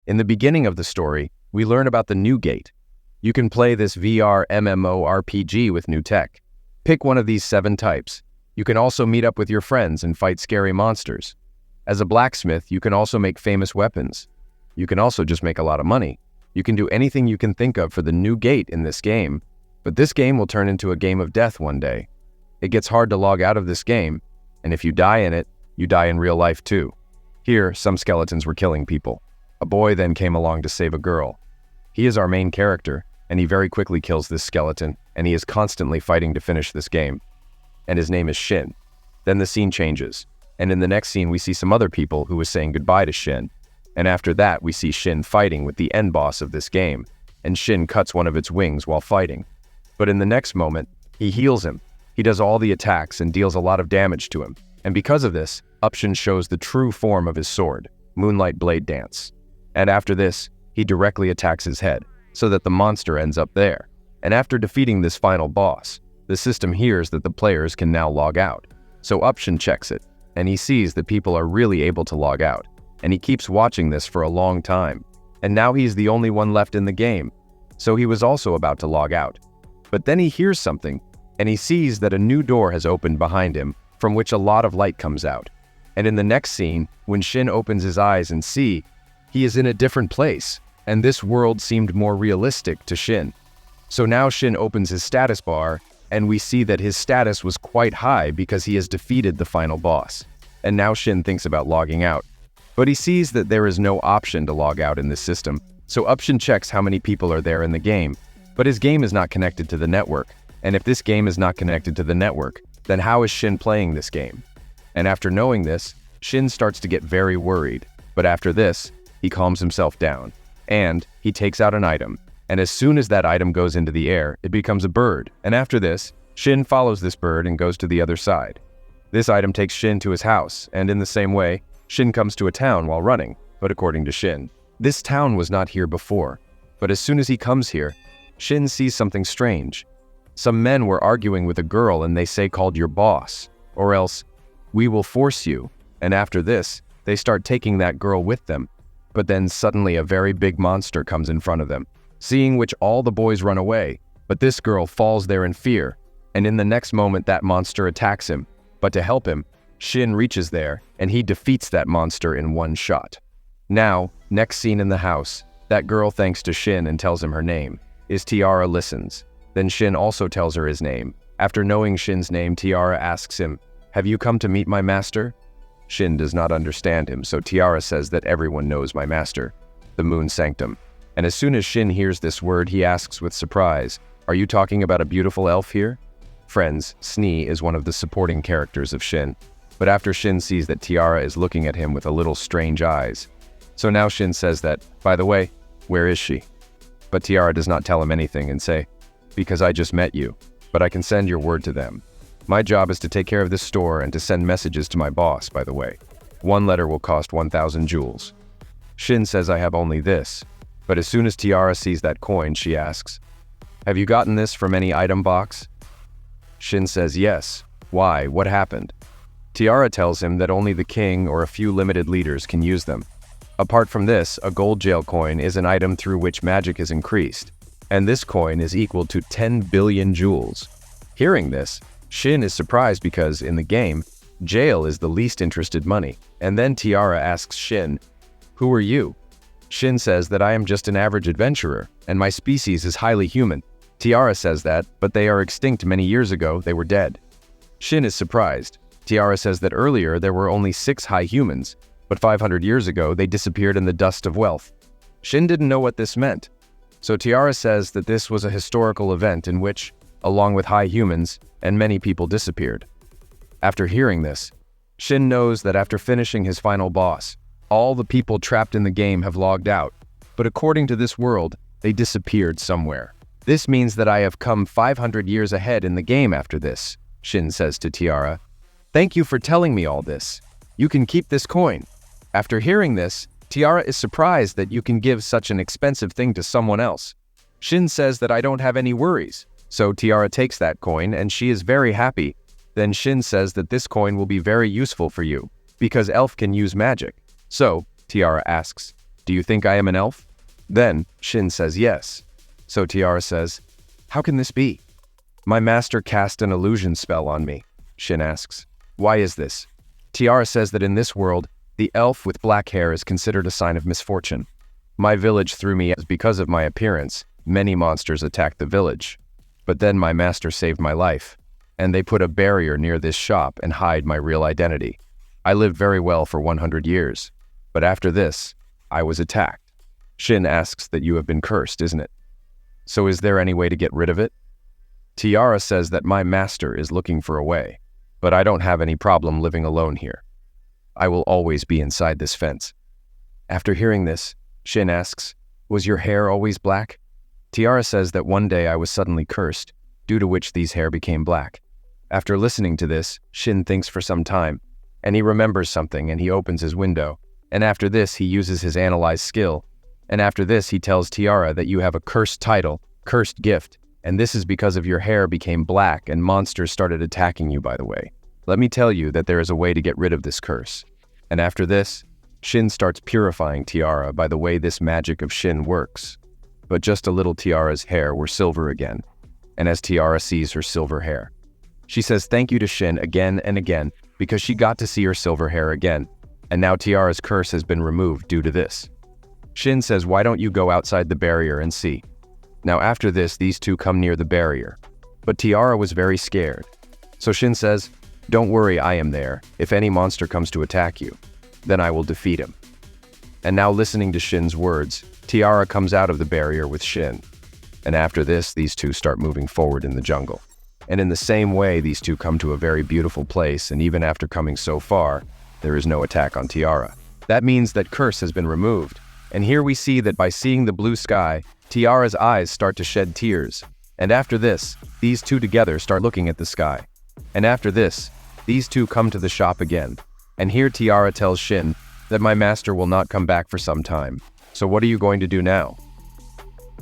In the beginning of the story, we learn about the new gate. You can play this VR MMORPG with new tech. Pick one of these 7 types. You can also meet up with your friends and fight scary monsters. As a blacksmith, you can also make famous weapons. You can also just make a lot of money. You can do anything you can think of for the new gate in this game, but this game will turn into a game of death one day. It gets hard to log out of this game, and if you die in it, you die in real life too. Here, some skeletons were killing people. A boy then came along to save a girl. He is our main character, and he very quickly kills this skeleton, and he is constantly fighting to finish this game. And his name is Shin. Then the scene changes, and in the next scene we see some other people who is saying goodbye to Shin. And after that we see Shin fighting with the end boss of this game, and Shin cuts one of its wings while fighting. But in the next moment, he heals him. He does all the attacks and deals a lot of damage to him. And because of this, Shin shows the true form of his sword, Moonlight Blade Dance. And after this, he directly attacks his head, so that the monster ends up there. And after defeating this final boss, the system hears that the players can now log out. So Shin checks it, and he sees that people are really able to log out. And he keeps watching this for a long time. And now he's the only one left in the game. So he was also about to log out. But then he hears something, and he sees that a new door has opened behind him, from which a lot of light comes out. And in the next scene, when Shin opens his eyes and see, he is in a different place, and this world seemed more realistic to Shin. So now Shin opens his status bar, and we see that his status was quite high because he has defeated the final boss. And now Shin thinks about logging out. But he sees that there is no option to log out in this system, so Shin checks how many people are there in the game. But his game is not connected to the network, and if this game is not connected to the network, then how is Shin playing this game? And after knowing this, Shin starts to get very worried. But after this, he calms himself down, and he takes out an item. And as soon as that item goes into the air, it becomes a bird. And after this, Shin follows this bird and goes to the other side. This item takes Shin to his house, and in the same way, Shin comes to a town while running. But according to Shin, this town was not here before. But as soon as he comes here, Shin sees something strange. Some men were arguing with a girl and they say called your boss, or else, we will force you. And after this, they start taking that girl with them. But then suddenly a very big monster comes in front of them, seeing which all the boys run away. But this girl falls there in fear, and in the next moment that monster attacks him. But to help him, Shin reaches there, and he defeats that monster in one shot. Now, next scene in the house, that girl thanks to Shin and tells him her name. Tiara listens. Then Shin also tells her his name. After knowing Shin's name, Tiara asks him, "Have you come to meet my master?" Shin does not understand him, so Tiara says that everyone knows my master, the Moon Sanctum. And as soon as Shin hears this word, he asks with surprise, "Are you talking about a beautiful elf here?" Friends, Snee is one of the supporting characters of Shin. But after Shin sees that Tiara is looking at him with a little strange eyes. So now Shin says that, "By the way, where is she?" But Tiara does not tell him anything and say, "Because I just met you, but I can send your word to them. My job is to take care of this store and to send messages to my boss, by the way. One letter will cost 1,000 jewels. Shin says I have only this, but as soon as Tiara sees that coin, she asks, "Have you gotten this from any item box?" Shin says yes. Why? What happened? Tiara tells him that only the king or a few limited leaders can use them. Apart from this, a gold jail coin is an item through which magic is increased, and this coin is equal to 10 billion jewels. Hearing this, Shin is surprised because, in the game, jail is the least interested money. And then Tiara asks Shin, "Who are you?" Shin says that I am just an average adventurer, and my species is highly human. Tiara says that, but they are extinct many years ago, they were dead. Shin is surprised. Tiara says that earlier there were only 6 high humans, but 500 years ago they disappeared in the dust of wealth. Shin didn't know what this meant. So Tiara says that this was a historical event in which, along with high humans, and many people disappeared. After hearing this, Shin knows that after finishing his final boss, all the people trapped in the game have logged out, but according to this world, they disappeared somewhere. This means that I have come 500 years ahead in the game after this, Shin says to Tiara. "Thank you for telling me all this. You can keep this coin." After hearing this, Tiara is surprised that you can give such an expensive thing to someone else. Shin says that I don't have any worries. So Tiara takes that coin and she is very happy. Then Shin says that this coin will be very useful for you, because elf can use magic. So, Tiara asks, Do you think I am an elf? Then Shin says yes. So Tiara says, how can this be? My master cast an illusion spell on me, Shin asks. Why is this? Tiara says that in this world, the elf with black hair is considered a sign of misfortune. My village threw me as because of my appearance. Many monsters attacked the village. But then my master saved my life, and they put a barrier near this shop and hide my real identity. I lived very well for 100 years, but after this, I was attacked. Shin asks that you have been cursed, isn't it? So is there any way to get rid of it? Tiara says that my master is looking for a way, but I don't have any problem living alone here. I will always be inside this fence. After hearing this, Shin asks, was your hair always black? Tiara says that one day I was suddenly cursed, due to which these hair became black. After listening to this, Shin thinks for some time, and he remembers something and he opens his window, and after this he uses his analyze skill, and after this he tells Tiara that you have a cursed title, cursed gift, and this is because of your hair became black and monsters started attacking you, by the way. Let me tell you that there is a way to get rid of this curse. And after this, Shin starts purifying Tiara by the way this magic of Shin works. But just a little Tiara's hair were silver again, and as Tiara sees her silver hair, she says thank you to Shin again and again because she got to see her silver hair again, and now Tiara's curse has been removed due to this. Shin says why don't you go outside the barrier and see. Now after this, these two come near the barrier, but Tiara was very scared. So Shin says, don't worry, I am there. If any monster comes to attack you, then I will defeat him. And now listening to Shin's words, Tiara comes out of the barrier with Shin. And after this, these two start moving forward in the jungle. And in the same way, these two come to a very beautiful place, and even after coming so far, there is no attack on Tiara. That means that curse has been removed. And here we see that by seeing the blue sky, Tiara's eyes start to shed tears. And after this, these two together start looking at the sky. And after this, these two come to the shop again. And here Tiara tells Shin that my master will not come back for some time. So what are you going to do now?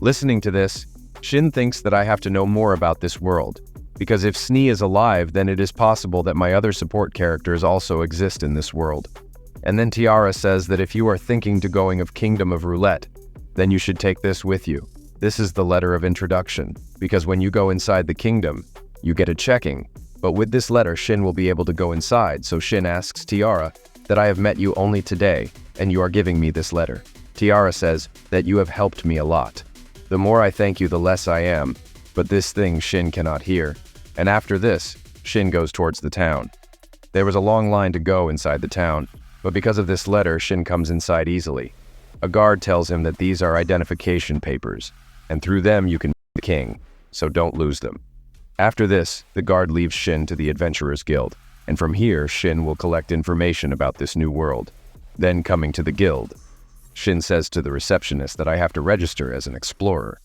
Listening to this, Shin thinks that I have to know more about this world, because if Snee is alive, then it is possible that my other support characters also exist in this world. And then Tiara says that if you are thinking to going of Kingdom of Roulette, then you should take this with you. This is the letter of introduction, because when you go inside the kingdom, you get a checking. But with this letter, Shin will be able to go inside, so Shin asks Tiara that I have met you only today, and you are giving me this letter. Tiara says that you have helped me a lot. The more I thank you, the less I am, but this thing Shin cannot hear. And after this, Shin goes towards the town. There was a long line to go inside the town, but because of this letter, Shin comes inside easily. A guard tells him that these are identification papers, and through them you can meet the king, so don't lose them. After this, the guard leaves Shin to the Adventurers Guild, and from here, Shin will collect information about this new world. Then coming to the guild, Shin says to the receptionist that I have to register as an explorer.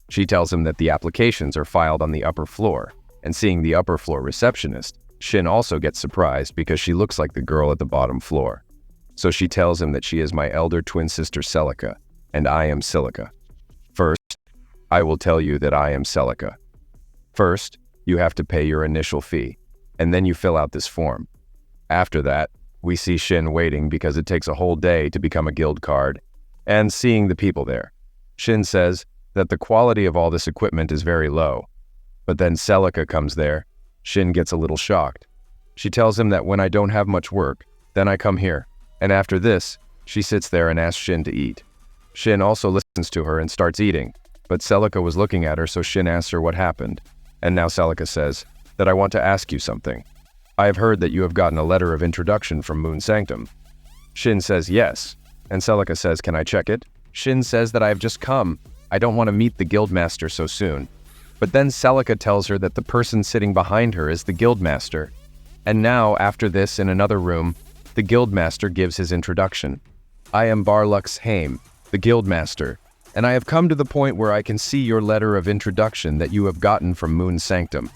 She tells him that the applications are filed on the upper floor, and seeing the upper floor receptionist, Shin also gets surprised because she looks like the girl at the bottom floor. So she tells him that she is my elder twin sister Celica, and I am Silica. First, I will tell you that I am Celica. First, you have to pay your initial fee, and then you fill out this form. After that, we see Shin waiting because it takes a whole day to become a guild card, and seeing the people there. Shin says that the quality of all this equipment is very low. But then Celica comes there. Shin gets a little shocked. She tells him that when I don't have much work, then I come here. And after this, she sits there and asks Shin to eat. Shin also listens to her and starts eating, but Celica was looking at her, so Shin asks her what happened. And now Celica says that I want to ask you something. I have heard that you have gotten a letter of introduction from Moon Sanctum. Shin says yes, and Celica says, can I check it? Shin says that I have just come. I don't want to meet the guildmaster so soon. But then Celica tells her that the person sitting behind her is the guildmaster. And now, after this, in another room, the guildmaster gives his introduction. I am Barlux Haim, the guildmaster, and I have come to the point where I can see your letter of introduction that you have gotten from Moon Sanctum.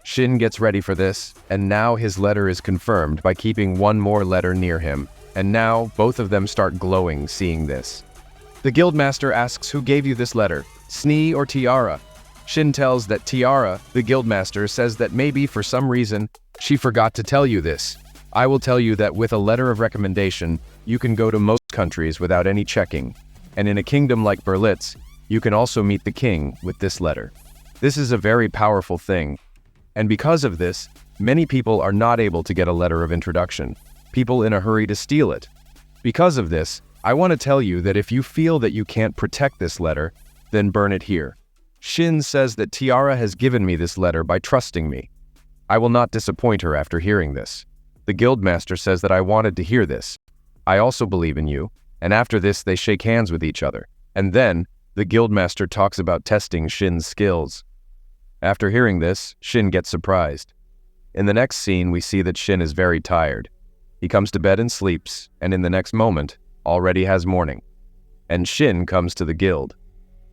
Shin gets ready for this, and now his letter is confirmed by keeping one more letter near him, and now both of them start glowing seeing this. The guildmaster asks who gave you this letter, Snee or Tiara? Shin tells that Tiara, the guildmaster, says that maybe for some reason she forgot to tell you this. I will tell you that with a letter of recommendation, you can go to most countries without any checking, And in a kingdom like Berlitz, you can also meet the king with this letter. This is a very powerful thing, and because of this, many people are not able to get a letter of introduction. People in a hurry to steal it. Because of this, I want to tell you that if you feel that you can't protect this letter, then burn it here. Shin says that Tiara has given me this letter by trusting me. I will not disappoint her after hearing this. The guildmaster says that I wanted to hear this. I also believe in you, and after this they shake hands with each other. And then, the guildmaster talks about testing Shin's skills. After hearing this, Shin gets surprised. In the next scene, we see that Shin is very tired. He comes to bed and sleeps, and in the next moment, already has morning. And Shin comes to the guild.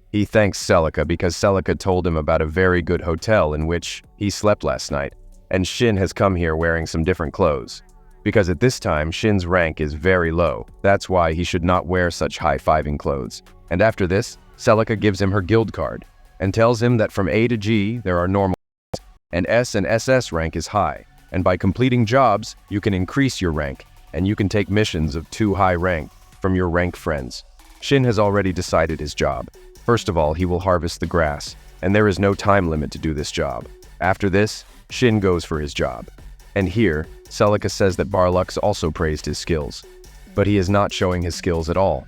He thanks Celica because Celica told him about a very good hotel in which he slept last night, and Shin has come here wearing some different clothes. Because at this time, Shin's rank is very low. That's why he should not wear such high-fiving clothes. And after this, Celica gives him her guild card, and tells him that from A to G, there are normal ranks, and S and SS rank is high. And by completing jobs, you can increase your rank, and you can take missions of 2 high rank from your rank friends. Shin has already decided his job. First of all, he will harvest the grass, and there is no time limit to do this job. After this, Shin goes for his job. And here, Celica says that Barlux also praised his skills, but he is not showing his skills at all.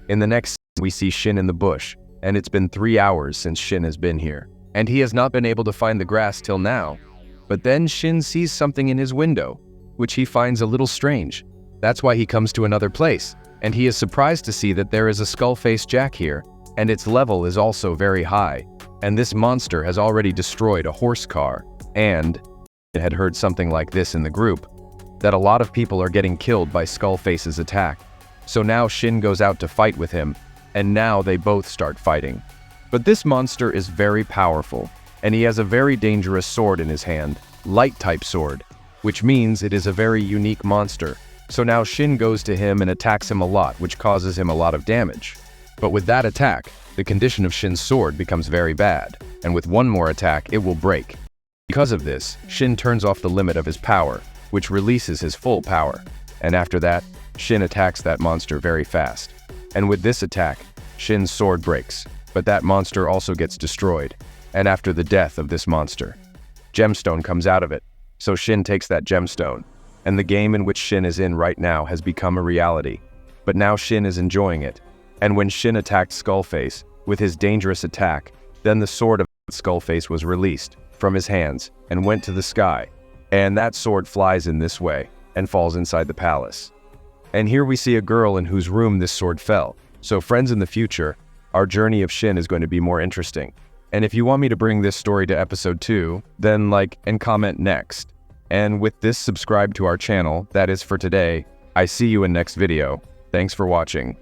In the next scene, we see Shin in the bush, and it's been 3 hours since Shin has been here, and he has not been able to find the grass till now. But then Shin sees something in his window, which he finds a little strange. That's why he comes to another place, and he is surprised to see that there is a skull-faced jack here, and its level is also very high, and this monster has already destroyed a horse car, and it had heard something like this in the group, that a lot of people are getting killed by Skullface's attack. So now Shin goes out to fight with him, and now they both start fighting. But this monster is very powerful, and he has a very dangerous sword in his hand, light-type sword, which means it is a very unique monster. So now Shin goes to him and attacks him a lot, which causes him a lot of damage. But with that attack, the condition of Shin's sword becomes very bad, and with one more attack, it will break. Because of this, Shin turns off the limit of his power, which releases his full power. And after that, Shin attacks that monster very fast. And with this attack, Shin's sword breaks, but that monster also gets destroyed. And after the death of this monster, gemstone comes out of it. So Shin takes that gemstone, and the game in which Shin is in right now has become a reality. But now Shin is enjoying it. And when Shin attacked Skullface with his dangerous attack, then the sword of Skullface was released from his hands and went to the sky. And that sword flies in this way and falls inside the palace. And here we see a girl in whose room this sword fell. So friends, in the future, our journey of Shin is going to be more interesting. And if you want me to bring this story to episode 2, then like and comment next. And with this, subscribe to our channel. That is for today. I see you in next video. Thanks for watching.